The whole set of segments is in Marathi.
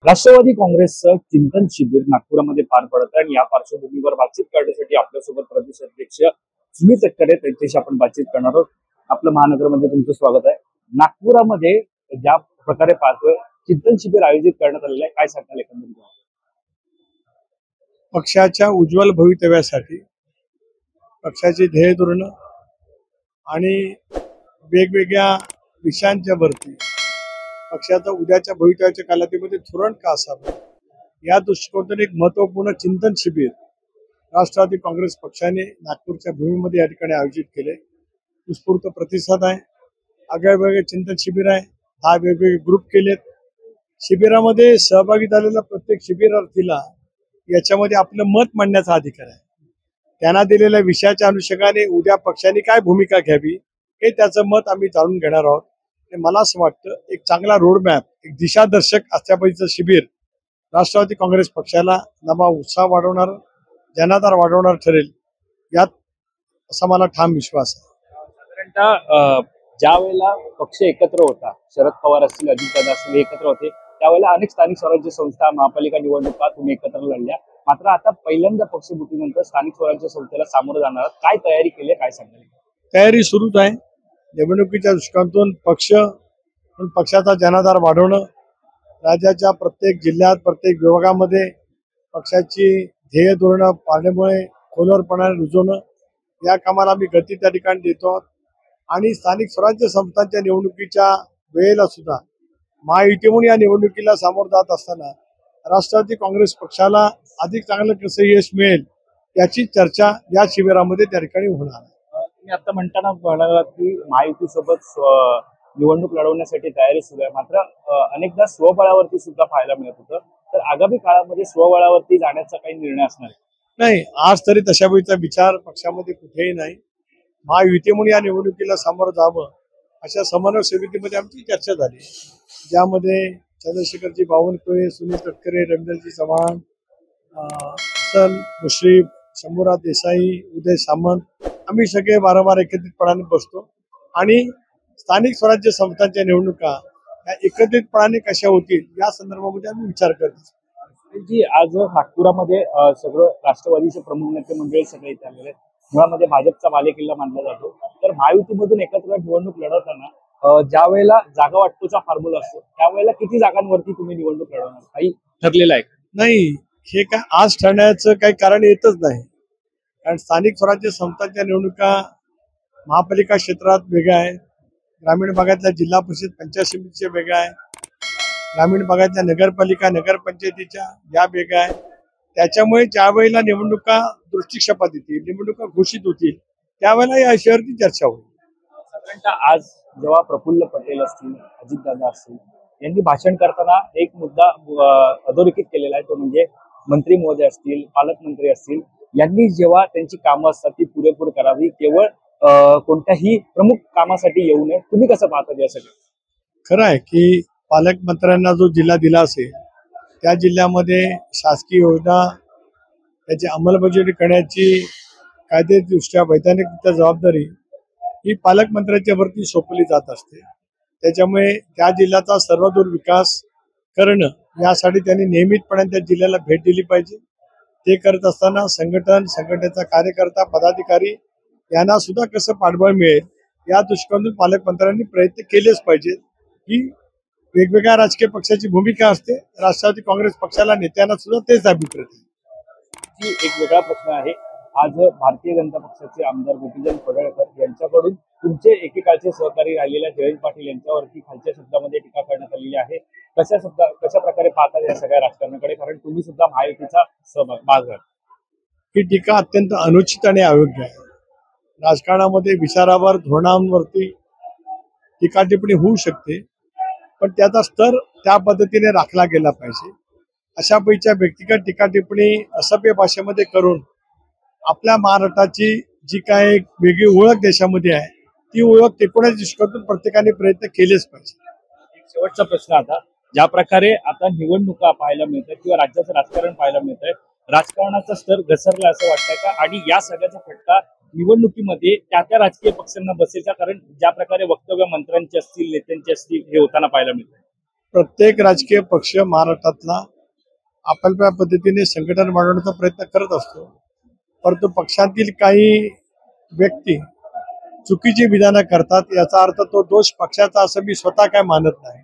राष्ट्रवादी काँग्रेसचं चिंतन शिबिर नागपुरामध्ये पार पडत आहे आणि या पार्श्वभूमीवर बातचीत करण्यासाठी आपल्यासोबत प्रदेश अध्यक्ष सुनील तटकरे त्यांच्याशी आपण बातचीत करणार आहोत. आपलं महानगरमध्ये तुमचं स्वागत आहे. नागपुरामध्ये ज्या प्रकारे पाहतोय चिंतन शिबिर आयोजित करण्यात आलेलं आहे, काय सांगताल एकंदरीत? पक्षाच्या उज्ज्वल भवितव्यासाठी पक्षाची ध्येय धोरण आणि वेगवेगळ्या विषयांच्या वरती पक्षाचा उद्याच्या भवितव्याच्या कालावधीमध्ये धोरण का असावं या दृष्टिकोनातून एक महत्वपूर्ण चिंतन शिबिर राष्ट्रवादी काँग्रेस पक्षाने नागपूरच्या भूमीमध्ये या ठिकाणी आयोजित केले. उत्स्फूर्त प्रतिसाद आहे. आगळेवेगळे चिंतन शिबिर आहे. 10 वेगवेगळे ग्रुप केलेत. शिबिरामध्ये सहभागी झालेल्या प्रत्येक शिबिरार्थीला याच्यामध्ये आपलं मत मांडण्याचा अधिकार आहे. त्यांना दिलेल्या विषयाच्या अनुषंगाने उद्या पक्षाने काय भूमिका घ्यावी हे त्याचं मत आम्ही जाणून घेणार आहोत. मला असं वाटतं एक चांगला रोडमॅप, एक दिशादर्शक असल्यापाहिजेचं शिबिर राष्ट्रवादी काँग्रेस पक्षाला नवा उत्साह वाढवणार, जनाधार वाढवणार ठरेल यात असा मला ठाम विश्वास आहे. साधारणतः ज्या वेळेला पक्ष एकत्र होता, शरद पवार असतील, अजितदादा असतील, एकत्र होते, त्यावेळेला अनेक स्थानिक स्वराज्य संस्था, महापालिका निवडणुका तुम्ही एकत्र लढल्या. मात्र आता पहिल्यांदा पक्षभूतीनंतर स्थानिक स्वराज्य संस्थेला सामोरं जाणार, काय तयारी केली, काय सांगाल? तयारी सुरूच आहे. निवडणुकीच्या दृष्टिकोनातून पक्षाचा जनाधार वाढवणं, राज्याच्या प्रत्येक जिल्ह्यात प्रत्येक विभागामध्ये पक्षाची ध्येय धोरणं पाळण्यामुळे खोलवरपणाने रुजवणं या कामाला आम्ही गती त्या ठिकाणी देतो. आणि स्थानिक स्वराज्य संस्थांच्या निवडणुकीच्या वेळेला सुद्धा महायुतीमुळे या निवडणुकीला सामोरं जात असताना राष्ट्रवादी काँग्रेस पक्षाला अधिक चांगलं कसं यश मिळेल याची चर्चा या शिबिरामध्ये त्या ठिकाणी होणार आहे. तुम्ही आता म्हणताना म्हणालात की महायुतीसोबत निवडणूक लढवण्यासाठी तयारी सुरू आहे, मात्र अनेकदा स्वबळावरती सुद्धा पाहायला मिळत होतं. तर आगामी काळामध्ये स्वबळावरती जाण्याचा काही निर्णय असणार आहे? नाही, आज तरी तशा वेळीचा विचार पक्षामध्ये कुठेही नाही. महायुतीमुळे या निवडणुकीला सामोरं जावं अशा समन्वय समितीमध्ये आमची चर्चा झाली, ज्यामध्ये चंद्रशेखरजी बावनकुळे, सुनील तटकरे, रवींद्रजी चव्हाण, हसन मुश्रीफ, शंभूराज देसाई, उदय सामंत आम्ही सगळे वारंवार एकत्रितपणाने बसतो आणि स्थानिक स्वराज्य संस्थांच्या निवडणुका या एकत्रितपणाने कशा होतील या संदर्भामध्ये आम्ही विचार करतो. जी आज नागपुरामध्ये सगळं राष्ट्रवादीचे प्रमुख नेते मंडळी सगळे इथे आलेले आहेत. मुळामध्ये भाजपचा बालेकिल्ला मानला जातो. तर महायुतीमधून एकत्र निवडणूक लढवताना ज्या वेळेला जागा वाटपोचा फॉर्म्युला असतो त्यावेळेला किती जागांवरती तुम्ही निवडणूक लढवणार, काही ठरलेलं आहे? नाही, हे काय आज ठरण्याचं काही कारण येतच नाही. कारण स्थानिक स्वराज्य संस्थांच्या निवडणुका महापालिका क्षेत्रात वेगळ्या आहेत, ग्रामीण भागातल्या जिल्हा परिषद पंचायत समितीच्या वेगळ्या आहे, ग्रामीण भागातल्या नगरपालिका नगरपंचायतीच्या या वेगळ्या आहेत. त्याच्यामुळे ज्या वेळेला निवडणुका दृष्टिक्षेपात येतील, निवडणुका घोषित होतील त्यावेळेला या विषयावरती चर्चा होईल. साधारणतः आज जेव्हा प्रफुल्ल पटेल असतील, अजितदादा असतील, यांनी भाषण करताना एक मुद्दा अधोरेखित केलेला आहे, तो म्हणजे मंत्री महोदय असतील, पालकमंत्री असतील, यांनी जेव्हा त्यांची कामं असतात ती पुरेपूर करावी, केवळ कोणत्याही प्रमुख कामासाठी येऊ नये. तुम्ही कसं पाहता या सगळं? खरं आहे की पालकमंत्र्यांना जो जिल्हा दिला असेल त्या जिल्ह्यामध्ये शासकीय योजना त्याची अंमलबजावणी करण्याची कायदेदृष्ट्या वैधानिकरित्या जबाबदारी ही पालकमंत्र्यांच्या वरती सोपवली जात असते. त्याच्यामुळे त्या जिल्ह्याचा सर्वदूर विकास करणं यासाठी त्यांनी नियमितपणे त्या जिल्ह्याला भेट दिली पाहिजे. ते करत असताना संघटनेचा कार्यकर्ता पदाधिकारी यांना सुद्धा कसं पाठबळ मिळेल या दृष्टिकोनातून पालकमंत्र्यांनी प्रयत्न केलेच पाहिजेत. ही वेगवेगळ्या राजकीय पक्षाची भूमिका असते. राष्ट्रवादी काँग्रेस पक्षाला नेत्यांना सुद्धा तेच अभिप्रेत आहे. एक वेगळा प्रश्न आहे. आज भारतीय जनता पक्षाचे आमदार गोपीचंद पडळकर यांच्याकडून तुमचे एकेकाळचे सहकारी राहिलेल्या जयंत पाटील यांच्यावरती खालच्या शब्दामध्ये टीका करण्यात आलेली आहे. कशा प्रकारे पाहतात या सगळ्या राजकारणाकडे, कारण तुम्ही सुद्धा महायुतीचा भाग आहात? ही टीका अत्यंत अनुचित आणि अयोग्य आहे. राजकारणामध्ये विचारावर धोरणांवरती टीका टिप्पणी होऊ शकते, पण त्याचा स्तर त्या पद्धतीने राखला गेला पाहिजे. अशा पैकीच्या व्यक्तिगत टीका टिप्पणी असभ्य भाषेमध्ये करून आपल्या महाराष्ट्राची जी काय एक वेगळी ओळख देशामध्ये आहे ती ओळख टिकवण्याच्या दृष्टीकोनातून प्रत्येकाने प्रयत्न केलेच पाहिजे. एक शेवटचा प्रश्न, आता ज्या प्रकारे आता निवडणुका पाहायला मिळतात किंवा राज्याचं राजकारण पाहायला मिळतंय, राजकारणाचा स्तर घसरला असं वाटतंय का? आणि या सगळ्याचा फटका निवडणुकीमध्ये त्या राजकीय पक्षांना बसेल का? कारण ज्या प्रकारे वक्तव्य मंत्र्यांचे असतील, नेत्यांचे असतील, हे होताना पाहायला मिळतंय. प्रत्येक राजकीय पक्ष महाराष्ट्रातला आपापल्या पद्धतीने संघटन वाढवण्याचा प्रयत्न करत असतो, परंतु पक्षातील काही व्यक्ती चुकीची विधानं करतात. याचा अर्थ तो दोष पक्षाचा असं मी स्वतः काय मानत नाही.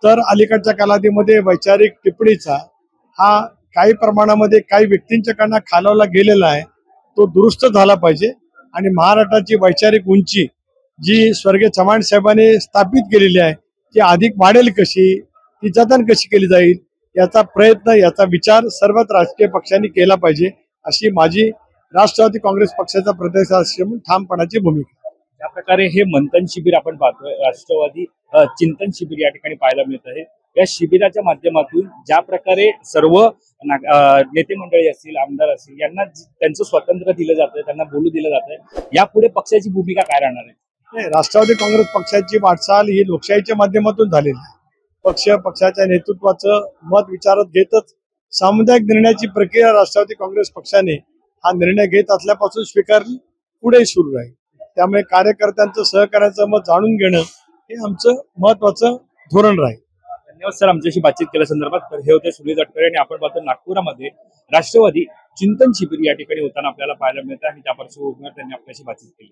तर अलीकडच्या कालावधीमध्ये वैचारिक टिप्पणीचा हा काही प्रमाणामध्ये काही व्यक्तींच्याकडनं खालवला गेलेला आहे, तो दुरुस्त झाला पाहिजे आणि महाराष्ट्राची वैचारिक उंची जी स्वर्गीय चव्हाण साहेबांनी स्थापित केलेली आहे ती अधिक वाढेल कशी, ती जतन कशी केली जाईल याचा प्रयत्न, याचा विचार सर्वच राजकीय पक्षांनी केला पाहिजे, अशी माझी राष्ट्रवादी काँग्रेस पक्षाचा प्रदेशाध्यक्ष म्हणून ठामपणाची भूमिका. ज्या प्रकारे हे मंथन शिबिर आपण पाहतोय, राष्ट्रवादी चिंतन शिबिर या ठिकाणी पाहायला मिळत आहे. या शिबिराच्या माध्यमातून ज्या प्रकारे सर्व नेते मंडळी असतील, आमदार असतील, यांना त्यांचं स्वातंत्र्य दिलं जातंय, त्यांना बोलू दिलं जातंय, यापुढे पक्षाची भूमिका काय राहणार आहे? नाही, राष्ट्रवादी काँग्रेस पक्षाची वाटचाल ही लोकशाहीच्या माध्यमातून झालेली आहे. पक्षाच्या नेतृत्वाचं मत विचारात घेतच सामुदायिक निर्णयाची प्रक्रिया राष्ट्रवादी काँग्रेस पक्षाने हा निर्णय घेत असल्यापासून स्वीकारली पुढे सुरू राहील. त्यामुळे कार्यकर्त्यांचं सहकार्याचं मत जाणून घेणं हे आमचं महत्वाचं धोरण राहील. धन्यवाद सर, आमच्याशी बातचीत केल्यासंदर्भात. तर हे होते सुनील तटकरे आणि आपण पाहतो नागपुरामध्ये राष्ट्रवादी चिंतन शिबिर या ठिकाणी होताना आपल्याला पाहायला मिळतं आणि त्या पार्श्वभूमीवर त्यांनी आपल्याशी बातचीत केली.